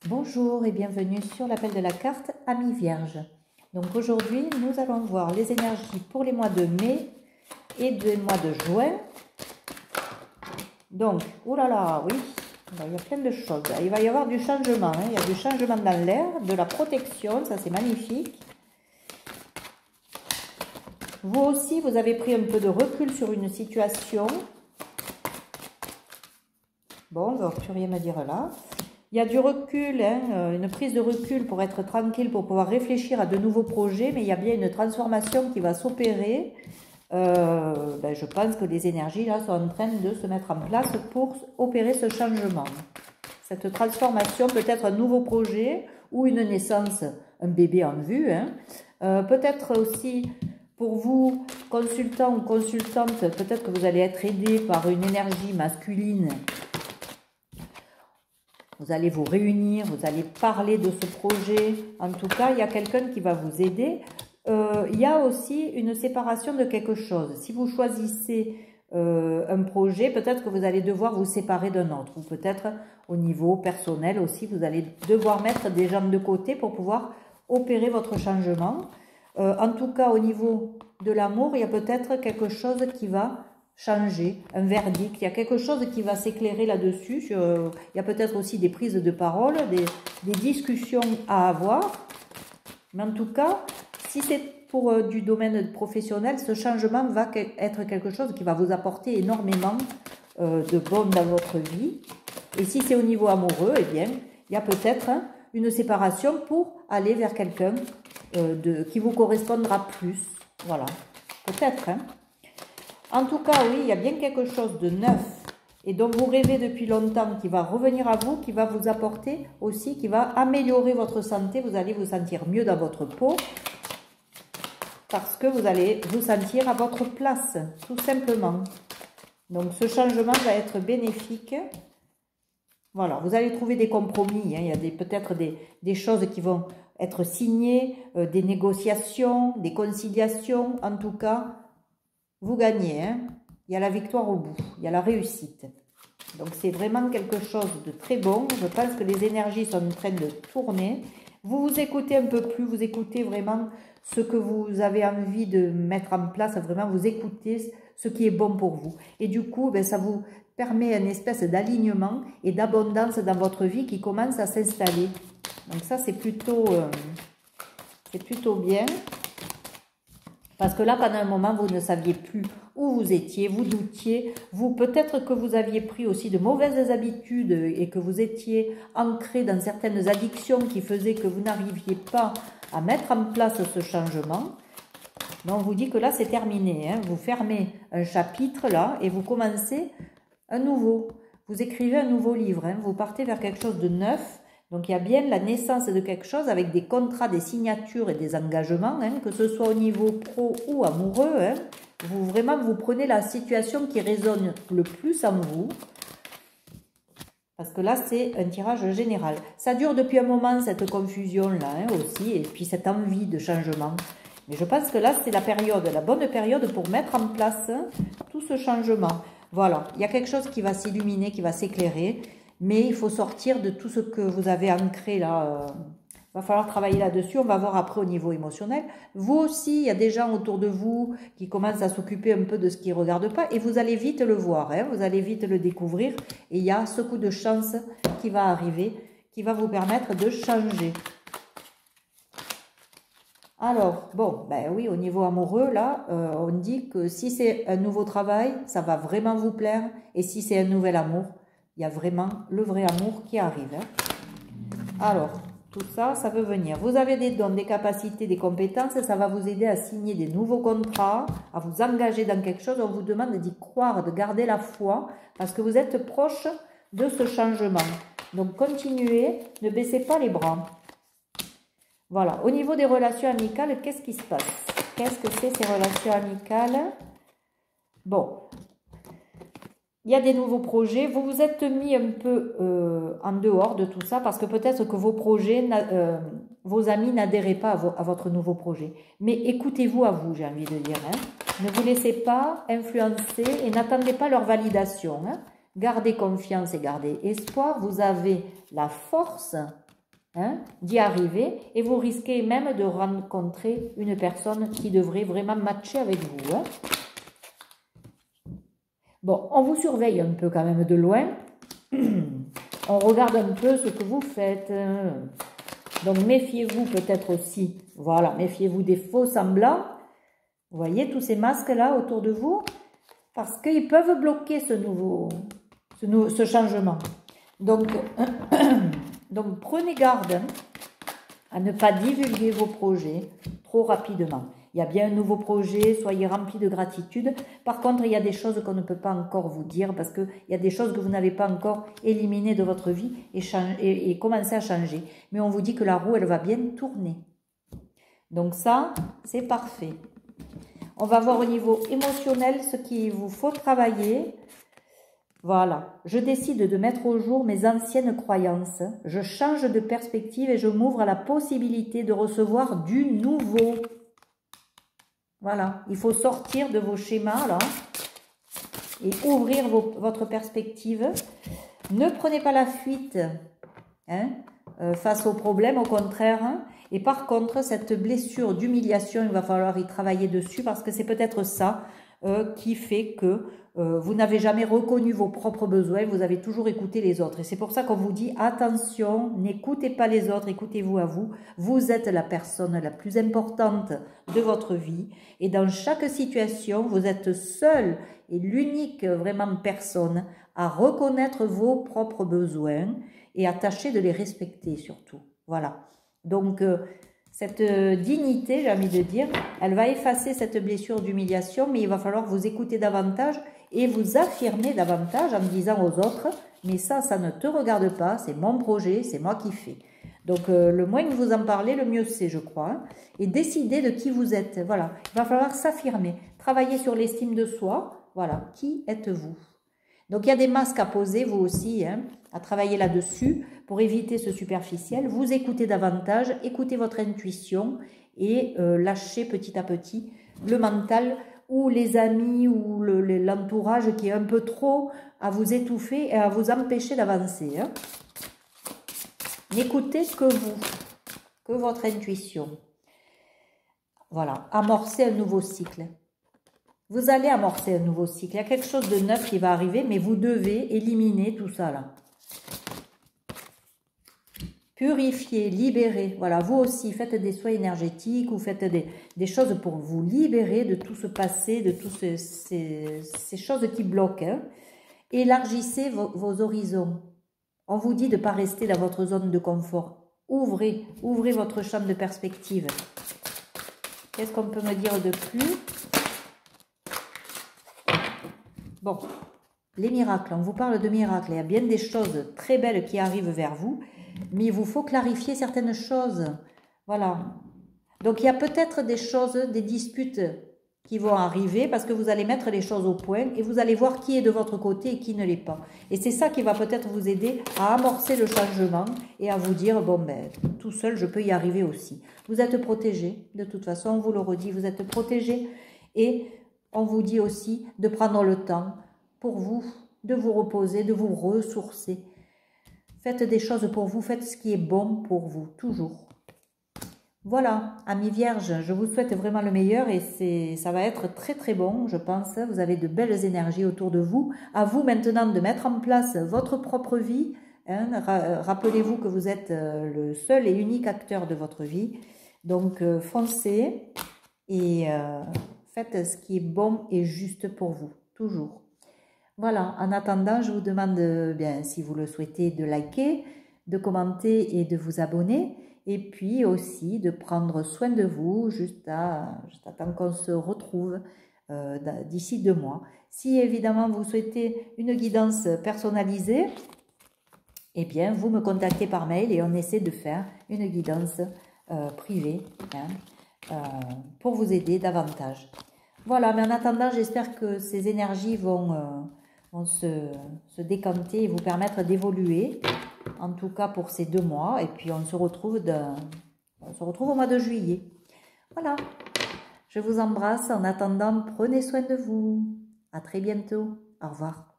Bonjour et bienvenue sur l'appel de la carte Amis Vierge. Donc aujourd'hui, nous allons voir les énergies pour les mois de mai et des mois de juin. Donc, oulala, oui, il y a plein de choses. Il va y avoir du changement, il y a du changement dans l'air, de la protection, ça c'est magnifique. Vous aussi, vous avez pris un peu de recul sur une situation. Bon, on va plus rien me dire là. Il y a du recul, une prise de recul pour être tranquille, pour pouvoir réfléchir à de nouveaux projets, mais il y a bien une transformation qui va s'opérer. Je pense que les énergies là sont en train de se mettre en place pour opérer ce changement. Cette transformation, peut-être un nouveau projet ou une naissance, un bébé en vue. Peut-être aussi pour vous, consultants ou consultantes, peut-être que vous allez être aidé par une énergie masculine. Vous allez vous réunir, vous allez parler de ce projet. En tout cas, il y a quelqu'un qui va vous aider. Il y a aussi une séparation de quelque chose. Si vous choisissez un projet, peut-être que vous allez devoir vous séparer d'un autre. Ou peut-être au niveau personnel aussi, vous allez devoir mettre des gens de côté pour pouvoir opérer votre changement. En tout cas, au niveau de l'amour, il y a peut-être quelque chose qui va changer, un verdict, il y a quelque chose qui va s'éclairer là-dessus, il y a peut-être aussi des prises de parole, des discussions à avoir, mais en tout cas, si c'est pour du domaine professionnel, ce changement va être quelque chose qui va vous apporter énormément de bon dans votre vie, et si c'est au niveau amoureux, eh bien, il y a peut-être une séparation pour aller vers quelqu'un qui vous correspondra plus, voilà, peut-être, En tout cas, oui, il y a bien quelque chose de neuf et dont vous rêvez depuis longtemps qui va revenir à vous, qui va vous apporter aussi, qui va améliorer votre santé. Vous allez vous sentir mieux dans votre peau parce que vous allez vous sentir à votre place, tout simplement. Donc, ce changement va être bénéfique. Voilà, vous allez trouver des compromis. Il y a peut-être des choses qui vont être signées, des négociations, des conciliations, en tout cas. Vous gagnez, il y a la victoire au bout, il y a la réussite. Donc c'est vraiment quelque chose de très bon. Je pense que les énergies sont en train de tourner. Vous vous écoutez un peu plus, vous écoutez vraiment ce que vous avez envie de mettre en place, vraiment vous écoutez ce qui est bon pour vous. Et du coup, ça vous permet une espèce d'alignement et d'abondance dans votre vie qui commence à s'installer. Donc ça, c'est plutôt bien. Parce que là, pendant un moment, vous ne saviez plus où vous étiez, vous doutiez. Peut-être que vous aviez pris aussi de mauvaises habitudes et que vous étiez ancré dans certaines addictions qui faisaient que vous n'arriviez pas à mettre en place ce changement. Donc, on vous dit que là, c'est terminé. Vous fermez un chapitre là et vous commencez un nouveau. Vous écrivez un nouveau livre. Vous partez vers quelque chose de neuf. Donc, il y a bien la naissance de quelque chose avec des contrats, des signatures et des engagements, que ce soit au niveau pro ou amoureux. Vous prenez la situation qui résonne le plus en vous. Parce que là, c'est un tirage général. Ça dure depuis un moment, cette confusion-là aussi, et puis cette envie de changement. Mais je pense que là, c'est la bonne période pour mettre en place tout ce changement. Voilà, il y a quelque chose qui va s'illuminer, qui va s'éclairer. Mais il faut sortir de tout ce que vous avez ancré là. Il va falloir travailler là-dessus. On va voir après au niveau émotionnel. Vous aussi, il y a des gens autour de vous qui commencent à s'occuper un peu de ce qui ne regarde pas. Et vous allez vite le voir. Vous allez vite le découvrir. Et il y a ce coup de chance qui va arriver, qui va vous permettre de changer. Alors, bon, oui, au niveau amoureux, là, on dit que si c'est un nouveau travail, ça va vraiment vous plaire. Et si c'est un nouvel amour, il y a vraiment le vrai amour qui arrive. Alors, tout ça, ça veut venir. Vous avez des dons, des capacités, des compétences. Ça va vous aider à signer des nouveaux contrats, à vous engager dans quelque chose. On vous demande d'y croire, de garder la foi, parce que vous êtes proche de ce changement. Donc, continuez, ne baissez pas les bras. Voilà. Au niveau des relations amicales, qu'est-ce qui se passe? Qu'est-ce que c'est ces relations amicales? Bon. Il y a des nouveaux projets. Vous vous êtes mis un peu en dehors de tout ça parce que peut-être que vos projets, vos amis n'adhéraient pas à votre nouveau projet. Mais écoutez-vous à vous, j'ai envie de dire. Ne vous laissez pas influencer et n'attendez pas leur validation. Gardez confiance et gardez espoir. Vous avez la force hein, d'y arriver. Et vous risquez même de rencontrer une personne qui devrait vraiment matcher avec vous. Hein. Bon, on vous surveille un peu quand même de loin. On regarde un peu ce que vous faites. Donc, méfiez-vous peut-être aussi. Voilà, méfiez-vous des faux semblants. Vous voyez tous ces masques-là autour de vous? Parce qu'ils peuvent bloquer ce changement. Donc, prenez garde à ne pas divulguer vos projets trop rapidement. Il y a bien un nouveau projet, soyez remplis de gratitude. Par contre, il y a des choses qu'on ne peut pas encore vous dire parce qu'il y a des choses que vous n'avez pas encore éliminées de votre vie et commencé à changer. Mais on vous dit que la roue, elle va bien tourner. Donc ça, c'est parfait. On va voir au niveau émotionnel ce qu'il vous faut travailler. Voilà, je décide de mettre au jour mes anciennes croyances. Je change de perspective et je m'ouvre à la possibilité de recevoir du nouveau. Voilà, il faut sortir de vos schémas là et ouvrir votre perspective. Ne prenez pas la fuite hein, face aux problèmes, au contraire. Hein. Et par contre, cette blessure d'humiliation, il va falloir y travailler dessus parce que c'est peut-être ça qui fait que vous n'avez jamais reconnu vos propres besoins, vous avez toujours écouté les autres. Et c'est pour ça qu'on vous dit, attention, n'écoutez pas les autres, écoutez-vous à vous. Vous êtes la personne la plus importante de votre vie. Et dans chaque situation, vous êtes seul et l'unique vraiment personne à reconnaître vos propres besoins et à tâcher de les respecter surtout. Voilà. Donc, cette dignité, j'ai envie de dire, elle va effacer cette blessure d'humiliation, mais il va falloir vous écouter davantage et vous affirmer davantage en disant aux autres, mais ça ne te regarde pas, c'est mon projet, c'est moi qui fais. Donc, le moins que vous en parlez, le mieux c'est, je crois. Hein, et décider de qui vous êtes. Voilà, il va falloir s'affirmer, travailler sur l'estime de soi. Voilà, qui êtes-vous? Donc, il y a des masques à poser, vous aussi, hein, à travailler là-dessus pour éviter ce superficiel. Vous écoutez davantage, écoutez votre intuition et lâchez petit à petit le mental ou les amis ou l'entourage qui est un peu trop à vous étouffer et à vous empêcher d'avancer. Hein. N'écoutez que vous, que votre intuition. Voilà, amorcez un nouveau cycle. Vous allez amorcer un nouveau cycle. Il y a quelque chose de neuf qui va arriver, mais vous devez éliminer tout ça là. Purifier, libérer. Voilà, vous aussi, faites des soins énergétiques ou faites des choses pour vous libérer de tout ce passé, de toutes ces choses qui bloquent. Hein. Élargissez vos horizons. On vous dit de ne pas rester dans votre zone de confort. Ouvrez votre champ de perspective. Qu'est-ce qu'on peut me dire de plus ? Bon, les miracles, on vous parle de miracles. Il y a bien des choses très belles qui arrivent vers vous, mais il vous faut clarifier certaines choses. Voilà. Donc, il y a peut-être des choses, des disputes qui vont arriver parce que vous allez mettre les choses au point et vous allez voir qui est de votre côté et qui ne l'est pas. Et c'est ça qui va peut-être vous aider à amorcer le changement et à vous dire, bon, ben, tout seul, je peux y arriver aussi. Vous êtes protégé, de toute façon, on vous le redit, vous êtes protégé et on vous dit aussi de prendre le temps pour vous, de vous reposer, de vous ressourcer. Faites des choses pour vous, faites ce qui est bon pour vous, toujours. Voilà, amis vierges, je vous souhaite vraiment le meilleur et ça va être très très bon, je pense. Vous avez de belles énergies autour de vous. À vous maintenant de mettre en place votre propre vie. Hein. Rappelez-vous que vous êtes le seul et unique acteur de votre vie. Donc foncez et faites ce qui est bon et juste pour vous, toujours. Voilà, en attendant, je vous demande, bien, si vous le souhaitez, de liker, de commenter et de vous abonner. Et puis aussi de prendre soin de vous juste à temps qu'on se retrouve d'ici 2 mois. Si évidemment vous souhaitez une guidance personnalisée, eh bien vous me contactez par mail et on essaie de faire une guidance privée pour vous aider davantage. Voilà, mais en attendant, j'espère que ces énergies vont se décanter et vous permettre d'évoluer. En tout cas pour ces 2 mois. Et puis on se retrouve au mois de juillet. Voilà. Je vous embrasse. En attendant, prenez soin de vous. À très bientôt. Au revoir.